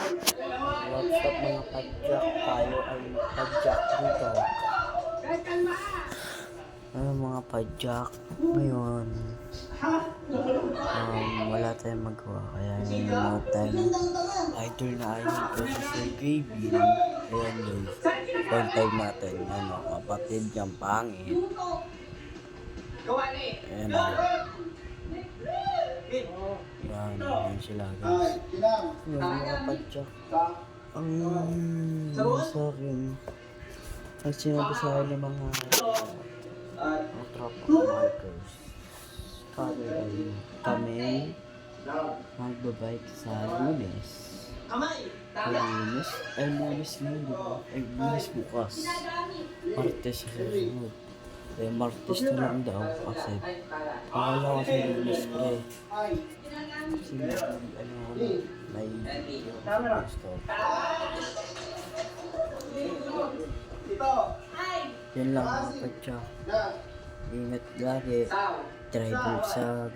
What's up mga padyak? Tayo ay padyak dito. Ano mga padyak? Ngayon, wala tayong magawa. Kaya nanonood tayo ng idol na idol ko si Sir Gaby. Ayan guys, phone time natin. Ano, kapatid niyang pangit. Ayan o. Yan sila guys. Yung mga padyak. Ang sa akin, ang sinabi sa akin ng mga tropa markers. Kami magbabike sa Lunes. Lunes ngayon, diba? Lunes bukas. Martes sa susunod. Martes na lang daw kasi pakala ko sa Lunes pre. Kasi may gusto. Yan lang mga padyak. Ingat lagi. Drive sa